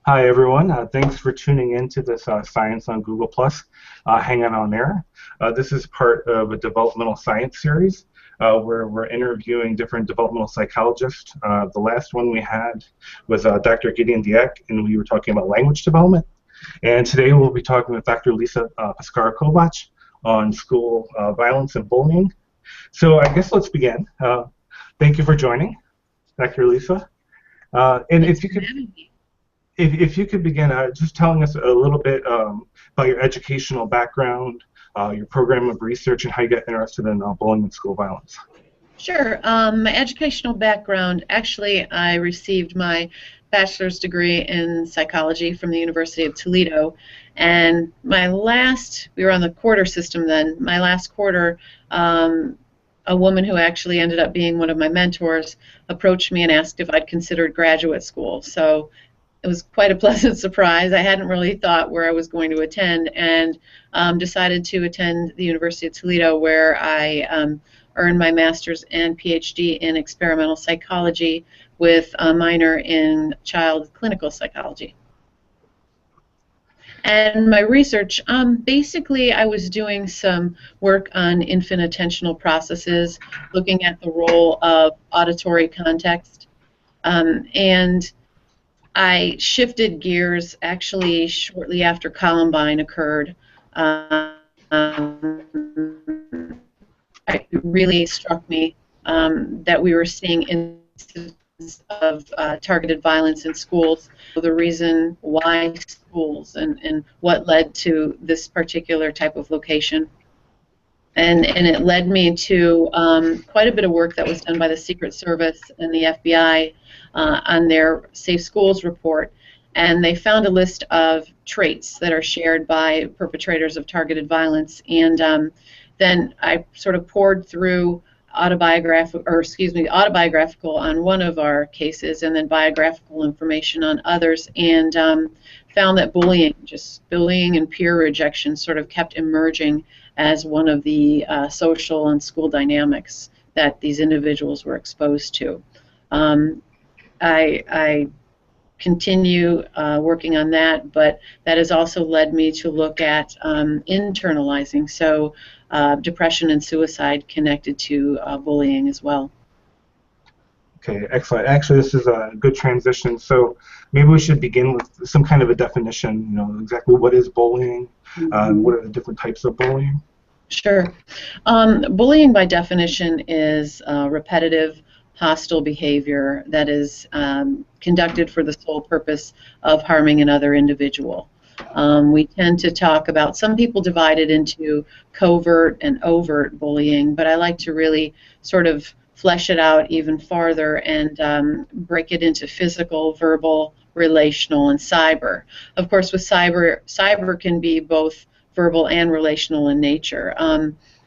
Hi, everyone. Thanks for tuning in to this Science on Google Plus Hanging on Air. This is part of a developmental science series where we're interviewing different developmental psychologists. The last one we had was Dr. Gideon Dieck, and we were talking about language development. And today we'll be talking with Dr. Lisa Pascara-Kovach on school violence and bullying. So I guess let's begin. Thank you for joining, Dr. Lisa. And Thanks if you for could having me. if you could begin just telling us a little bit about your educational background, your program of research, and how you got interested in bullying and school violence. Sure. My educational background, actually, I received my bachelor's degree in psychology from the University of Toledo. And we were on the quarter system then, my last quarter, a woman who actually ended up being one of my mentors approached me and asked if I'd considered graduate school. So it was quite a pleasant surprise. I hadn't really thought where I was going to attend, and decided to attend the University of Toledo, where I earned my master's and PhD in experimental psychology with a minor in child clinical psychology. And my research, basically I was doing some work on infant attentional processes, looking at the role of auditory context, and I shifted gears actually shortly after Columbine occurred. It really struck me that we were seeing instances of targeted violence in schools. The reason why schools and what led to this particular type of location. And it led me to quite a bit of work that was done by the Secret Service and the FBI on their Safe Schools report. And they found a list of traits that are shared by perpetrators of targeted violence. And then I sort of poured through autobiographical on one of our cases, and then biographical information on others, and found that bullying and peer rejection sort of kept emerging as one of the social and school dynamics that these individuals were exposed to. I continue working on that, but that has also led me to look at internalizing, so depression and suicide connected to bullying as well. Okay, excellent. Actually, this is a good transition. So maybe we should begin with some kind of a definition. Exactly what is bullying, what are the different types of bullying? Sure. Bullying, by definition, is repetitive, hostile behavior that is conducted for the sole purpose of harming another individual. We tend to talk about, some people divide it into covert and overt bullying, but I like to really sort of flesh it out even farther and break it into physical, verbal, relational, and cyber. Of course, with cyber can be both verbal and relational in nature.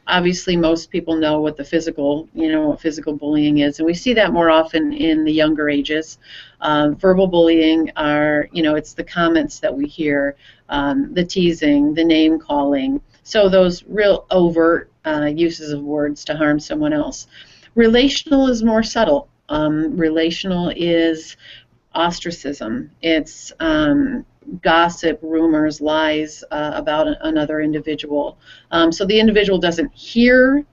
Obviously, most people know what what physical bullying is, and we see that more often in the younger ages. Verbal bullying it's the comments that we hear, the teasing, the name calling, so those real overt uses of words to harm someone else. Relational is more subtle. Relational is ostracism. It's gossip, rumors, lies about another individual. So the individual doesn't hear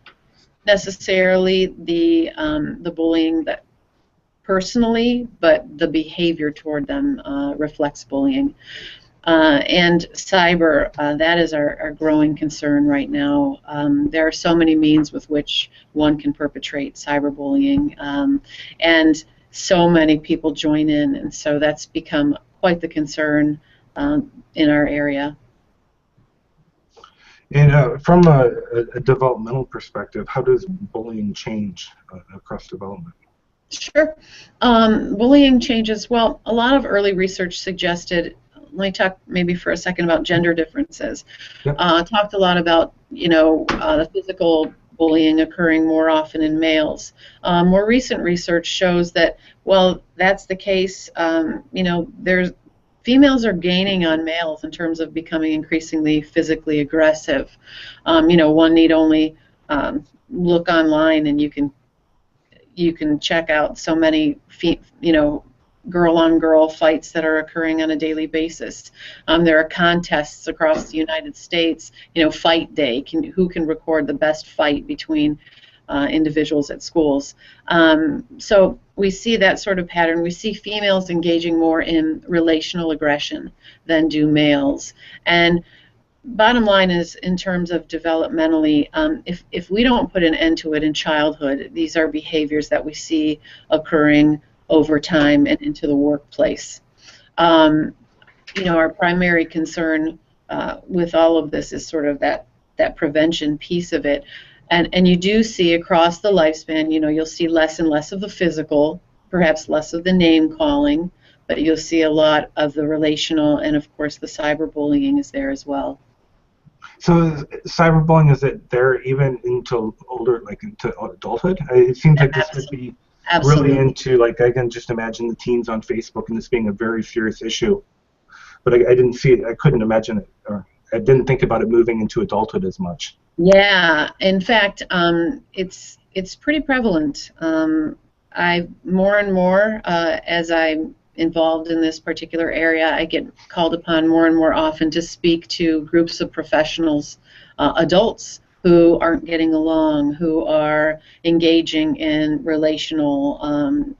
necessarily the bullying that personally, but the behavior toward them reflects bullying. And cyber, that is our growing concern right now. There are so many means with which one can perpetrate cyberbullying, and so many people join in, and so that's become quite the concern in our area. And from a developmental perspective, how does bullying change across development? Sure. Bullying changes. Well, a lot of early research suggested, let me talk maybe for a second about gender differences. Yep. Talked a lot about, the physical bullying occurring more often in males. More recent research shows that, well, that's the case. Females are gaining on males in terms of becoming increasingly physically aggressive. One need only look online, and you can check out so many girl-on-girl fights that are occurring on a daily basis. There are contests across the United States. Fight day. Who can record the best fight between individuals at schools? So we see that sort of pattern. We see females engaging more in relational aggression than do males. And bottom line is, in terms of developmentally, if we don't put an end to it in childhood, these are behaviors that we see occurring over time and into the workplace. Our primary concern with all of this is sort of that prevention piece of it. And you do see across the lifespan, you'll see less and less of the physical, perhaps less of the name calling, but you'll see a lot of the relational, and of course the cyberbullying is there as well. So cyberbullying, is it there even into into adulthood? It seems like this would be Absolutely. really into, like, I can just imagine the teens on Facebook and this being a very serious issue. But I didn't see it. I couldn't imagine it, or I didn't think about it moving into adulthood as much. Yeah, in fact, it's pretty prevalent. I more and more as I'm involved in this particular area, I get called upon more and more often to speak to groups of professionals, adults who aren't getting along, who are engaging in relational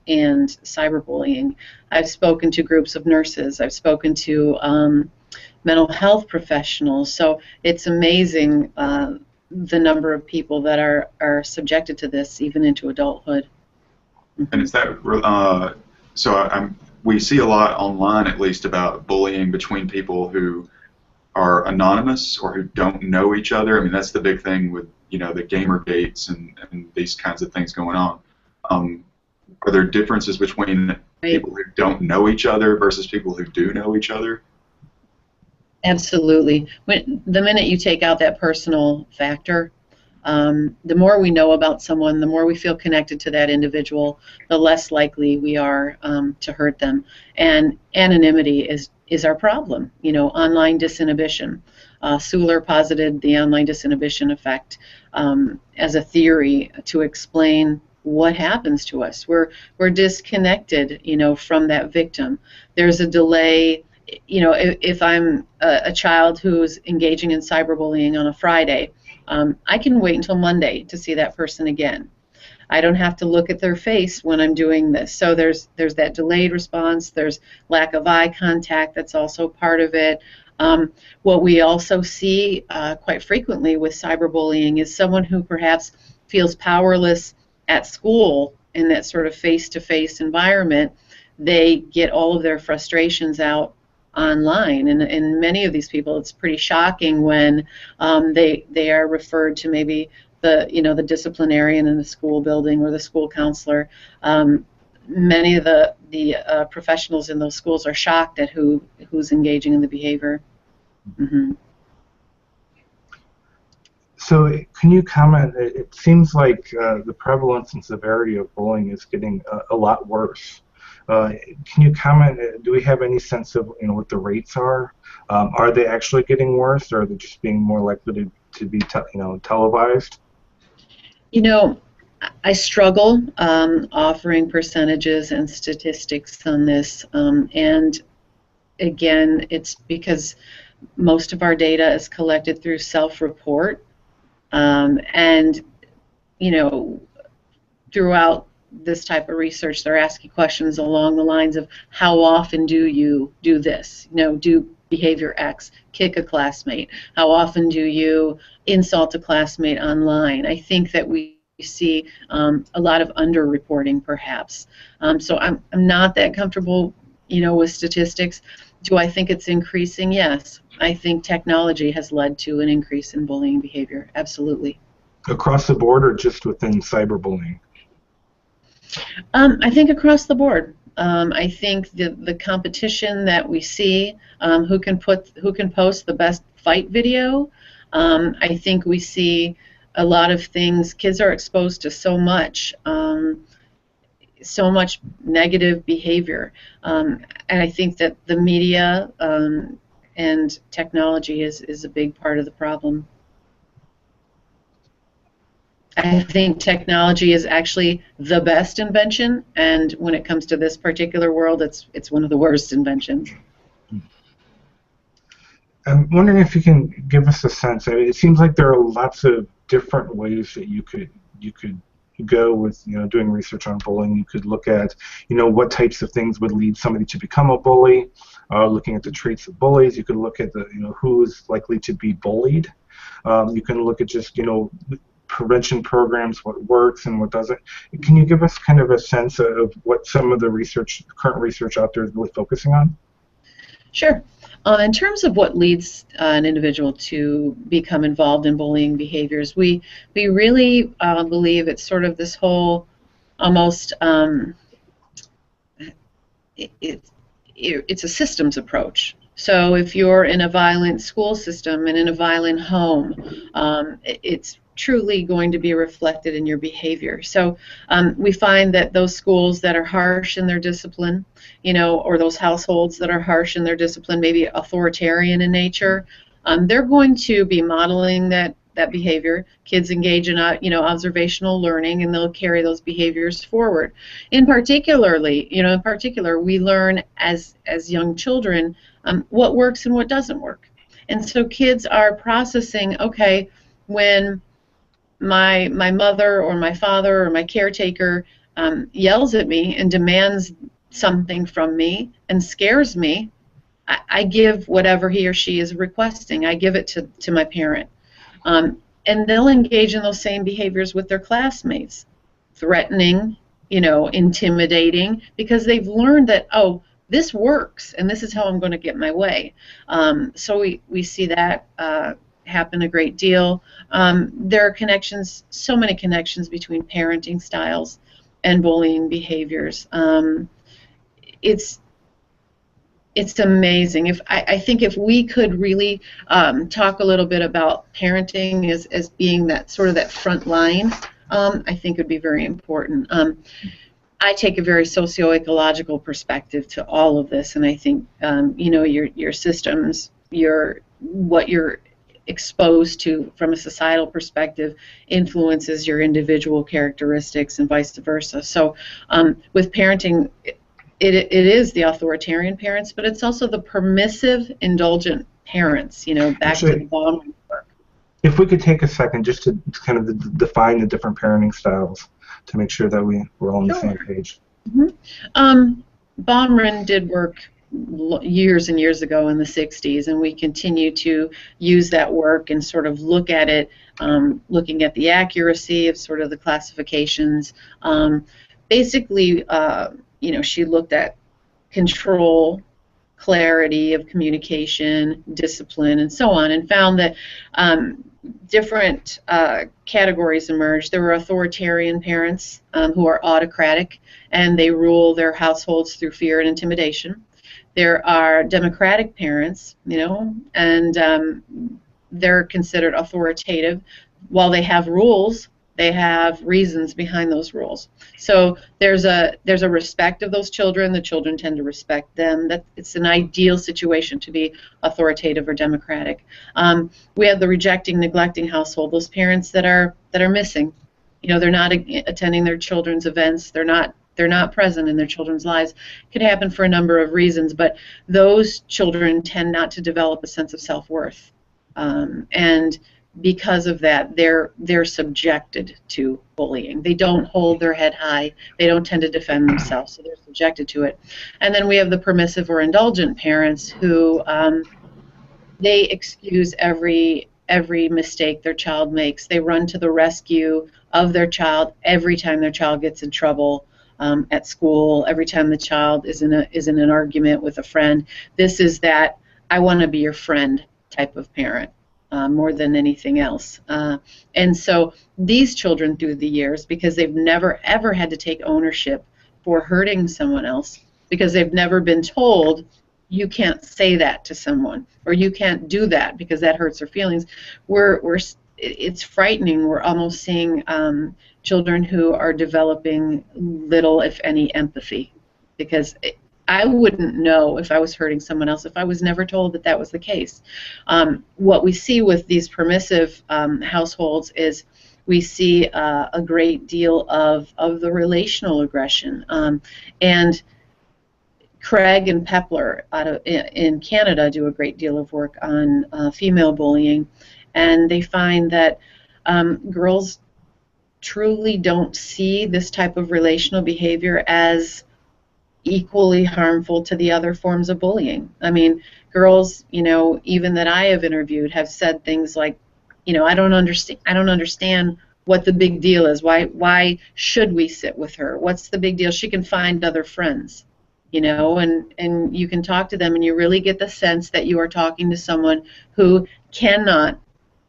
and cyberbullying. I've spoken to groups of nurses. I've spoken to mental health professionals. So it's amazing the number of people that are subjected to this, even into adulthood. And is that we see a lot online, at least, about bullying between people who are anonymous or who don't know each other. I mean, that's the big thing with the gamer gates and these kinds of things going on. Are there differences between people who don't know each other versus people who do know each other? Absolutely. The minute you take out that personal factor, the more we know about someone, the more we feel connected to that individual, the less likely we are to hurt them. And anonymity is our problem. Online disinhibition. Suler posited the online disinhibition effect as a theory to explain what happens to us. We're disconnected, from that victim. There's a delay. If I'm a child who's engaging in cyberbullying on a Friday, I can wait until Monday to see that person again. I don't have to look at their face when I'm doing this. So there's that delayed response. There's lack of eye contact. That's also part of it. What we also see quite frequently with cyberbullying is someone who perhaps feels powerless at school in that sort of face-to-face environment. They get all of their frustrations out online, and many of these people, it's pretty shocking when they are referred to maybe the disciplinarian in the school building or the school counselor. Many of the professionals in those schools are shocked at who's engaging in the behavior. Mm-hmm. So can you comment, it seems like the prevalence and severity of bullying is getting a lot worse. Can you comment, do we have any sense of what the rates are? Are they actually getting worse, or are they just being more likely to be televised? I struggle offering percentages and statistics on this, and again, it's because most of our data is collected through self-report, and throughout this type of research, they're asking questions along the lines of, how often do you do this? Do behavior X, kick a classmate? How often do you insult a classmate online? I think that we see a lot of underreporting, perhaps. So I'm not that comfortable, with statistics. Do I think it's increasing? Yes. I think technology has led to an increase in bullying behavior. Absolutely. Across the board, or just within cyberbullying? I think across the board. I think the competition that we see, who can post the best fight video. I think we see a lot of things. Kids are exposed to so much negative behavior, and I think that the media and technology is a big part of the problem. I think technology is actually the best invention, and when it comes to this particular world, it's one of the worst inventions. I'm wondering if you can give us a sense. I mean, it seems like there are lots of different ways that you could go with doing research on bullying. You could look at what types of things would lead somebody to become a bully. Looking at the traits of bullies, you could look at the who is likely to be bullied. You can look at just prevention programs, what works and what doesn't. Can you give us kind of a sense of what some of the current research out there is really focusing on? Sure. In terms of what leads an individual to become involved in bullying behaviors, we really believe it's sort of this whole almost it's a systems approach. So if you're in a violent school system and in a violent home, it's truly going to be reflected in your behavior. So we find that those schools that are harsh in their discipline, or those households that are harsh in their discipline, maybe authoritarian in nature, they're going to be modeling that behavior. Kids engage in observational learning, and they'll carry those behaviors forward. In particular, we learn as young children what works and what doesn't work. And so kids are processing, okay, when my mother or my father or my caretaker yells at me and demands something from me and scares me, I give whatever he or she is requesting. I give it to my parent. And they'll engage in those same behaviors with their classmates, threatening, intimidating, because they've learned that, oh, this works, and this is how I'm going to get my way. So we see that happen a great deal. There are connections, so many connections between parenting styles and bullying behaviors. It's amazing. I think if we could really talk a little bit about parenting as being that sort of that front line, I think it would be very important. I take a very socio-ecological perspective to all of this, and I think your systems, what you're exposed to from a societal perspective influences your individual characteristics and vice versa. So with parenting, it is the authoritarian parents, but it's also the permissive, indulgent parents, back to the Baumrind work. If we could take a second just to kind of define the different parenting styles to make sure that we're all on the same page. Mm-hmm. Baumrind did work years and years ago in the 60s, and we continue to use that work and sort of look at it, looking at the accuracy of sort of the classifications. Basically, she looked at control, clarity of communication, discipline, and so on, and found that different categories emerged. There were authoritarian parents who are autocratic, and they rule their households through fear and intimidation. There are democratic parents, and they're considered authoritative. While they have rules, they have reasons behind those rules. So there's a respect of those children. The children tend to respect them. That it's an ideal situation to be authoritative or democratic. We have the rejecting, neglecting household. Those parents that are missing. They're not attending their children's events. They're not present in their children's lives. It could happen for a number of reasons, but those children tend not to develop a sense of self-worth, and because of that, they're subjected to bullying. They don't hold their head high. They don't tend to defend themselves, so they're subjected to it. And then we have the permissive or indulgent parents who they excuse every mistake their child makes. They run to the rescue of their child every time their child gets in trouble at school, every time the child is in an argument with a friend. This is that I want to be your friend type of parent. More than anything else. And so these children through the years, because they've never ever had to take ownership for hurting someone else, because they've never been told you can't say that to someone or you can't do that because that hurts their feelings, it's frightening. We're almost seeing children who are developing little, if any, empathy, because I wouldn't know if I was hurting someone else if I was never told that that was the case. What we see with these permissive households is We see a great deal of the relational aggression. And Craig and Pepler in Canada do a great deal of work on female bullying, and they find that girls truly don't see this type of relational behavior as equally harmful to the other forms of bullying. I mean, girls, even that I have interviewed have said things like, I don't understand what the big deal is. Why should we sit with her? What's the big deal? She can find other friends. And you can talk to them, and you really get the sense that you are talking to someone who cannot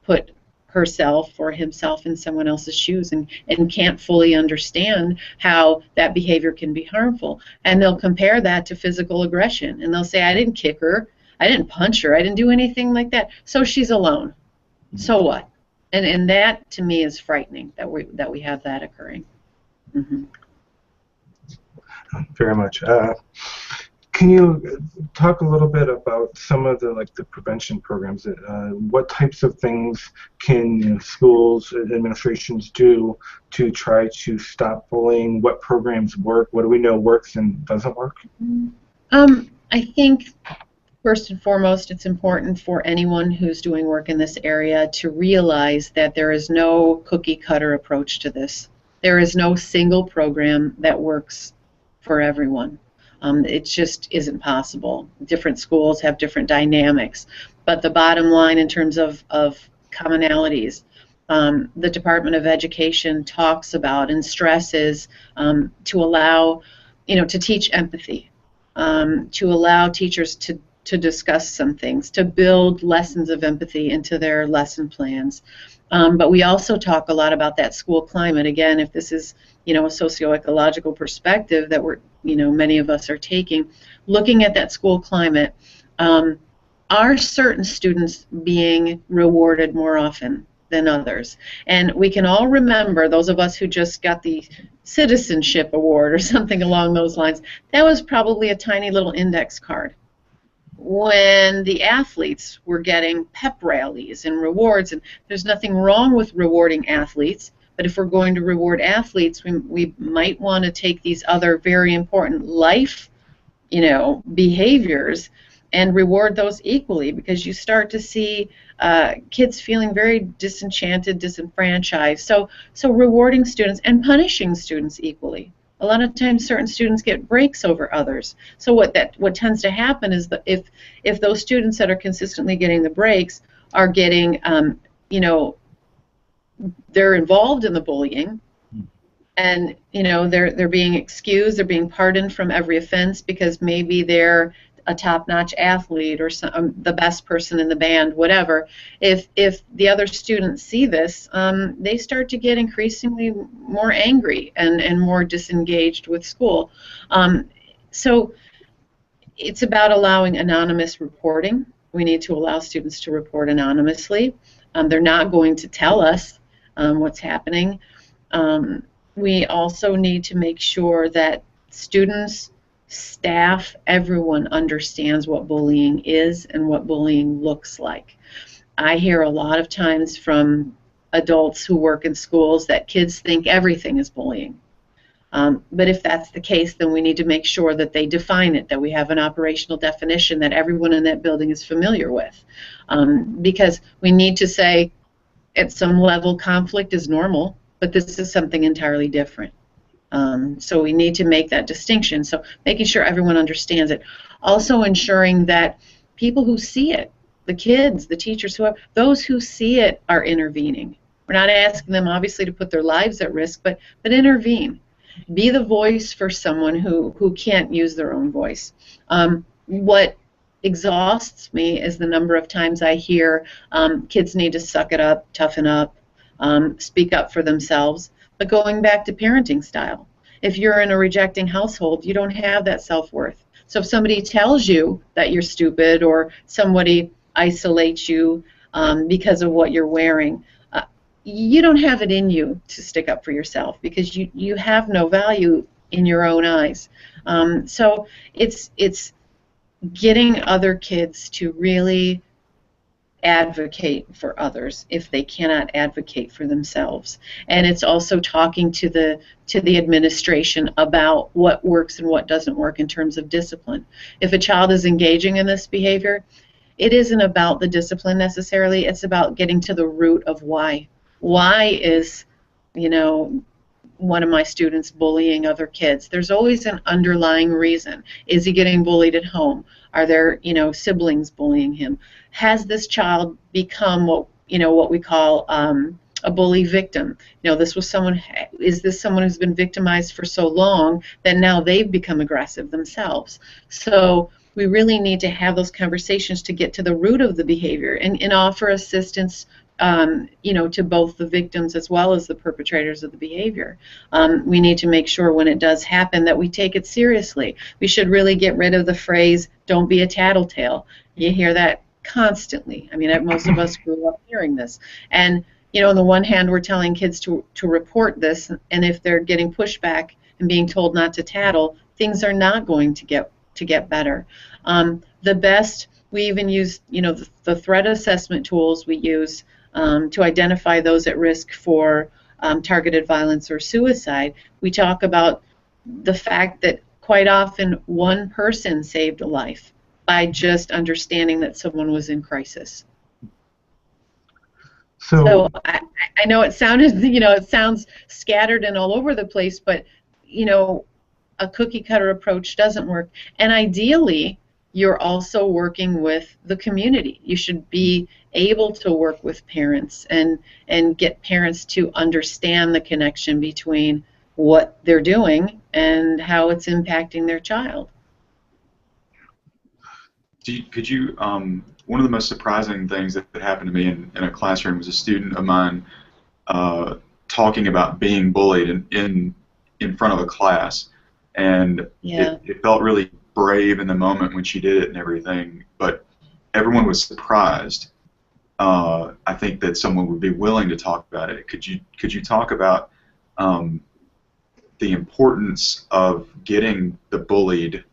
put herself or himself in someone else's shoes and can't fully understand how that behavior can be harmful. And they'll compare that to physical aggression, and they'll say, I didn't kick her, I didn't punch her, I didn't do anything like that, so she's alone. So what? And that to me is frightening, that we have that occurring. Mm-hmm. Very much. Can you talk a little bit about some of the prevention programs? What types of things can schools, administrations do to try to stop bullying? What programs work? What do we know works and doesn't work? I think first and foremost, it's important for anyone who's doing work in this area to realize that there is no cookie-cutter approach to this. There is no single program that works for everyone. It just isn't possible. Different schools have different dynamics. But the bottom line in terms of commonalities, the Department of Education talks about and stresses to allow, to teach empathy, to allow teachers to discuss some things, to build lessons of empathy into their lesson plans. But we also talk a lot about that school climate. Again, if this is, a socio-ecological perspective that many of us are taking, looking at that school climate, are certain students being rewarded more often than others? And we can all remember, those of us who just got the citizenship award or something along those lines, that was probably a tiny little index card. When the athletes were getting pep rallies and rewards, and there's nothing wrong with rewarding athletes, but if we're going to reward athletes, we might want to take these other very important life, behaviors and reward those equally, because you start to see kids feeling very disenchanted, disenfranchised. So rewarding students and punishing students equally. A lot of times certain students get breaks over others. So what tends to happen is that if those students that are consistently getting the breaks are getting, they're involved in the bullying, and they're being excused, they're being pardoned from every offense because maybe they're a top-notch athlete or the best person in the band, whatever. If the other students see this, they start to get increasingly more angry and more disengaged with school. So it's about allowing anonymous reporting. We need to allow students to report anonymously. They're not going to tell us what's happening. We also need to make sure that students, staff, everyone understands what bullying is and what bullying looks like. I hear a lot of times from adults who work in schools that kids think everything is bullying. But if that's the case, then we need to make sure that they define it, that we have an operational definition that everyone in that building is familiar with. Because we need to say, at some level, conflict is normal, but this is something entirely different. So we need to make that distinction. So making sure everyone understands it. Also ensuring that people who see it, the kids, the teachers, whoever, those who see it are intervening. We're not asking them, obviously, to put their lives at risk, but intervene. Be the voice for someone who can't use their own voice. What exhausts me is the number of times I hear kids need to suck it up, toughen up, speak up for themselves. But going back to parenting style, if you're in a rejecting household, you don't have that self-worth. So if somebody tells you that you're stupid or somebody isolates you because of what you're wearing, you don't have it in you to stick up for yourself because you have no value in your own eyes. So it's getting other kids to really advocate for others if they cannot advocate for themselves. And it's also talking to the administration about what works and what doesn't work in terms of discipline. If a child is engaging in this behavior, it isn't about the discipline necessarily, it's about getting to the root of why. Why is, you know, one of my students bullying other kids? There's always an underlying reason. Is he getting bullied at home? Are there, you know, siblings bullying him? Has this child become what we call a bully victim? You know, is this someone who's been victimized for so long that now they've become aggressive themselves? So we really need to have those conversations to get to the root of the behavior and offer assistance, to both the victims as well as the perpetrators of the behavior. We need to make sure when it does happen that we take it seriously. We should really get rid of the phrase, "don't be a tattletale." You hear that constantly. I mean, most of us grew up hearing this. And, on the one hand, we're telling kids to report this, and if they're getting pushback and being told not to tattle, things are not going to get better. The best, we even use, the threat assessment tools we use to identify those at risk for targeted violence or suicide. We talk about the fact that quite often one person saved a life by just understanding that someone was in crisis. So I know it sounds scattered and all over the place, but a cookie cutter approach doesn't work. And ideally, you're also working with the community. You should be able to work with parents and get parents to understand the connection between what they're doing and how it's impacting their child. Could you one of the most surprising things that happened to me in a classroom was a student of mine talking about being bullied in front of a class, and it felt really brave in the moment when she did it and everything, but everyone was surprised. I think that someone would be willing to talk about it. Could you talk about the importance of getting the bullied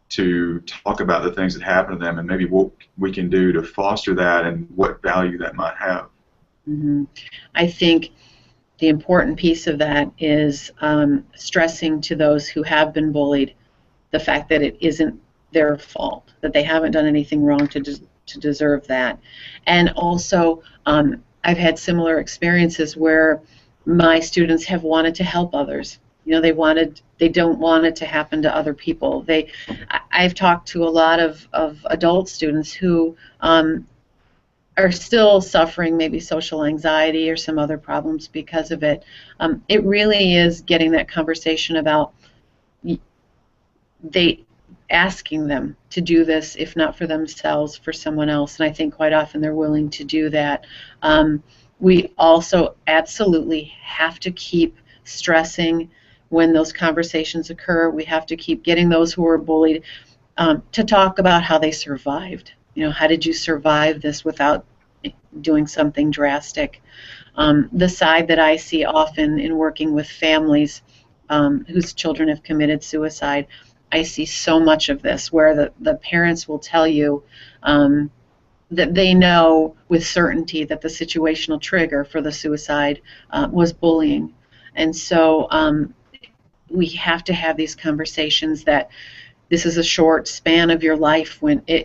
to talk about the things that happen to them, and maybe what we can do to foster that and what value that might have? Mm-hmm. I think the important piece of that is stressing to those who have been bullied the fact that it isn't their fault, that they haven't done anything wrong to deserve that. And also, I've had similar experiences where my students have wanted to help others. They don't want it to happen to other people. I've talked to a lot of adult students who are still suffering maybe social anxiety or some other problems because of it. It really is getting that conversation about asking them to do this, if not for themselves, for someone else. And I think quite often they're willing to do that. We also absolutely have to keep stressing when those conversations occur. We have to keep getting those who are bullied to talk about how they survived. How did you survive this without doing something drastic? The side that I see often in working with families whose children have committed suicide, I see so much of this where the parents will tell you that they know with certainty that the situational trigger for the suicide was bullying. And so we have to have these conversations that this is a short span of your life.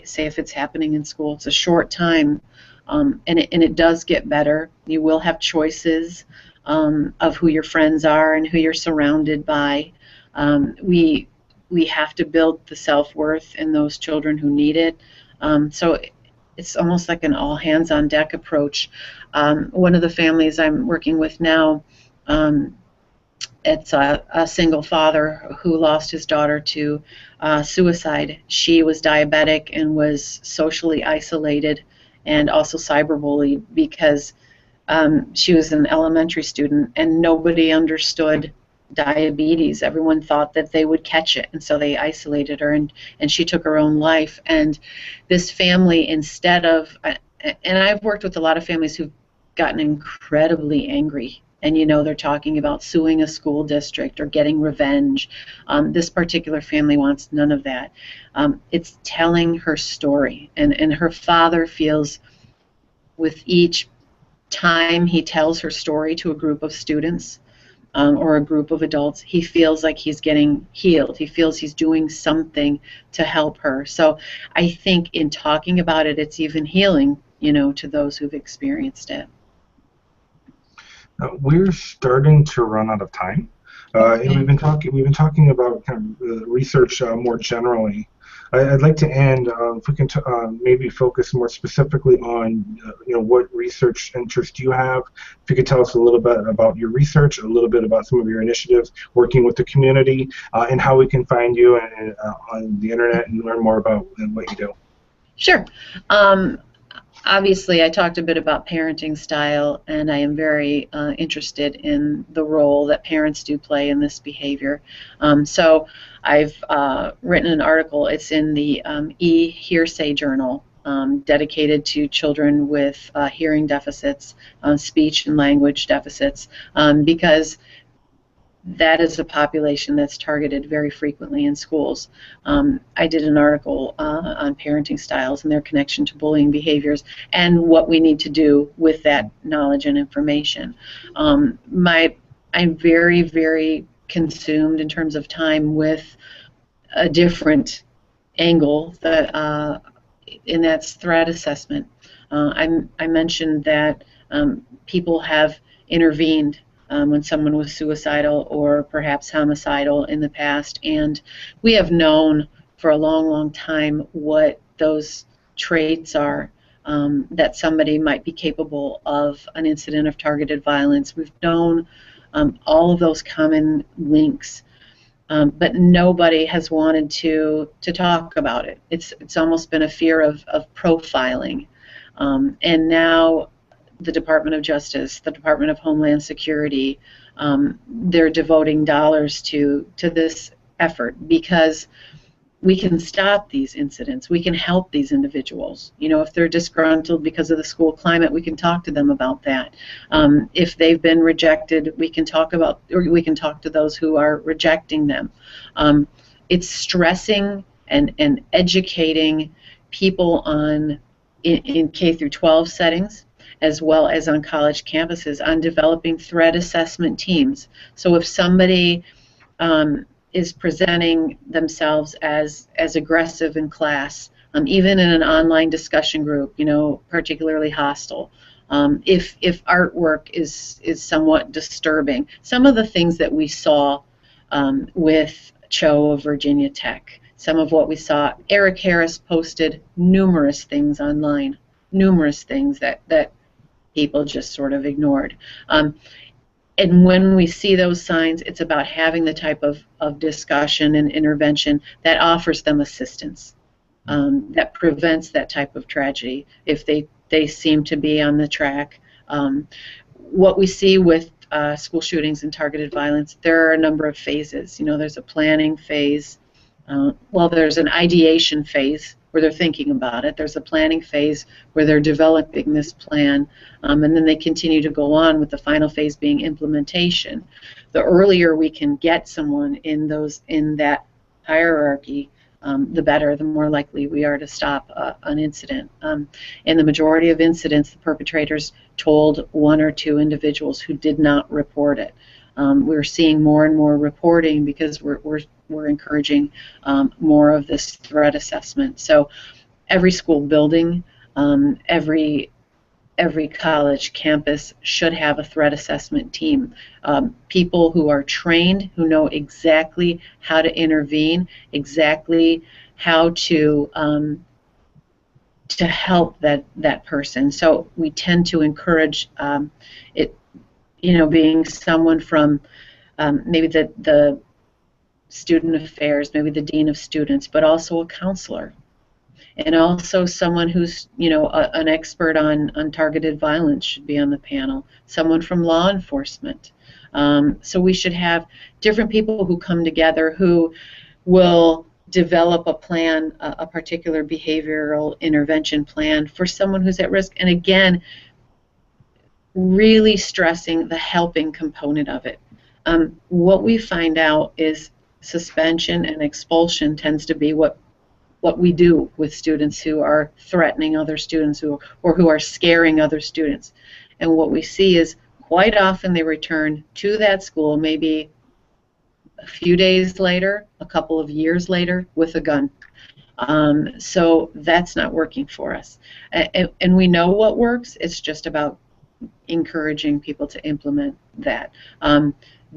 Say if it's happening in school, it's a short time, and it does get better. You will have choices of who your friends are and who you're surrounded by. We have to build the self-worth in those children who need it. So it's almost like an all-hands-on-deck approach. One of the families I'm working with now, it's a single father who lost his daughter to suicide. She was diabetic and was socially isolated and also cyberbullied because she was an elementary student and nobody understood diabetes. Everyone thought that they would catch it, and so they isolated her, and she took her own life. And this family, instead of, and I've worked with a lot of families who've gotten incredibly angry, and they're talking about suing a school district or getting revenge. This particular family wants none of that. It's telling her story, and her father feels with each time he tells her story to a group of students, or a group of adults, he feels like he's getting healed. He feels he's doing something to help her. So I think in talking about it, it's even healing, to those who've experienced it. We're starting to run out of time. Okay. And we've been talking about kind of research more generally. I'd like to end, if we can maybe focus more specifically on what research interest you have. If you could tell us a little bit about your research, a little bit about some of your initiatives working with the community, and how we can find you on the internet and learn more about what you do. Sure. Obviously, I talked a bit about parenting style, and I am very interested in the role that parents do play in this behavior. So I've written an article. It's in the e-Hearsay Journal, dedicated to children with hearing deficits, speech and language deficits, because that is a population that's targeted very frequently in schools. I did an article on parenting styles and their connection to bullying behaviors and what we need to do with that knowledge and information. I'm very, very consumed in terms of time with a different angle, and that's threat assessment. I mentioned that people have intervened when someone was suicidal or perhaps homicidal in the past, and we have known for a long, long time what those traits are, that somebody might be capable of an incident of targeted violence. We've known all of those common links, but nobody has wanted to talk about it. It's almost been a fear of profiling, and now the Department of Justice, the Department of Homeland Security, they're devoting dollars to this effort because we can stop these incidents. We can help these individuals. If they're disgruntled because of the school climate, we can talk to them about that. If they've been rejected, we can talk to those who are rejecting them. It's stressing and educating people in K through 12 settings, as well as on college campuses, on developing threat assessment teams. So if somebody is presenting themselves as aggressive in class, even in an online discussion group, particularly hostile, if artwork is somewhat disturbing, some of the things that we saw with Cho of Virginia Tech, some of what we saw, Eric Harris posted numerous things online, numerous things that people just sort of ignored. And when we see those signs, it's about having the type of discussion and intervention that offers them assistance, that prevents that type of tragedy if they seem to be on the track. What we see with school shootings and targeted violence, there are a number of phases. There's a planning phase. There's an ideation phase where they're thinking about it. There's a planning phase where they're developing this plan, and then they continue to go on with the final phase being implementation. The earlier we can get someone in that hierarchy, the better, the more likely we are to stop an incident. In the majority of incidents, the perpetrators told one or two individuals who did not report it. We're seeing more and more reporting because we're encouraging more of this threat assessment. So every school building, every college campus should have a threat assessment team. People who are trained, who know exactly how to intervene, exactly how to help that person. So we tend to encourage it. Being someone from maybe the student affairs, maybe the dean of students, but also a counselor, and also someone who's an expert on targeted violence should be on the panel. Someone from law enforcement. So we should have different people who come together who will develop a plan, a particular behavioral intervention plan for someone who's at risk. And again, really stressing the helping component of it. What we find out is suspension and expulsion tends to be what what we do with students who are threatening other students or who are scaring other students. And what we see is quite often they return to that school maybe a few days later, a couple of years later, with a gun. So that's not working for us. And we know what works. It's just about encouraging people to implement that.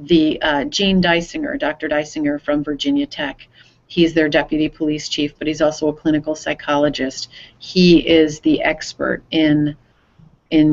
Gene Dysinger, Dr. Dysinger from Virginia Tech, he's their deputy police chief, but he's also a clinical psychologist. He is the expert in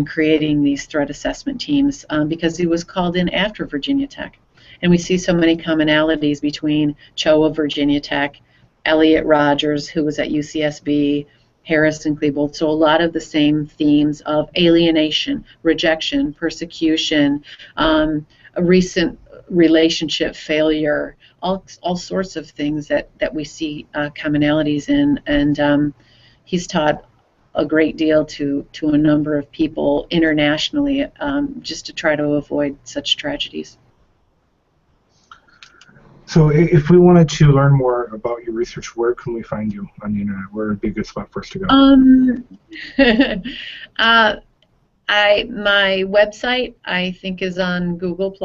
creating these threat assessment teams because he was called in after Virginia Tech. And we see so many commonalities between HOA, Virginia Tech, Elliot Rogers, who was at UCSB, Harrison Klebold. So a lot of the same themes of alienation, rejection, persecution, a recent relationship failure, all sorts of things that we see commonalities in. And he's taught a great deal to a number of people internationally just to try to avoid such tragedies. So if we wanted to learn more about your research, where can we find you on the internet? Where would be a good spot for us to go? My website, I think, is on Google+.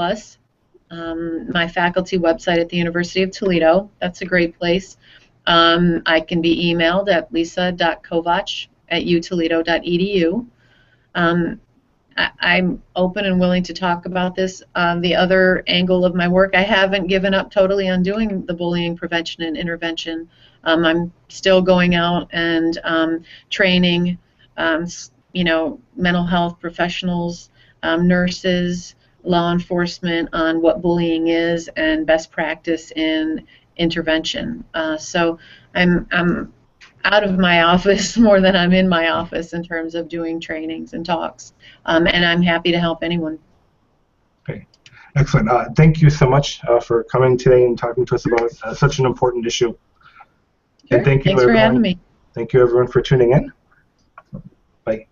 My faculty website at the University of Toledo, that's a great place. I can be emailed at lisa.kovac@utoledo.edu. I'm open and willing to talk about this. The other angle of my work, I haven't given up totally on doing the bullying prevention and intervention. I'm still going out and training, mental health professionals, nurses, law enforcement on what bullying is and best practice in intervention. So I'm out of my office more than I'm in my office in terms of doing trainings and talks, and I'm happy to help anyone. Okay, excellent. Thank you so much for coming today and talking to us about such an important issue. Sure. And thank you, Thanks everyone. for having me. Thank you, everyone, for tuning in. Bye.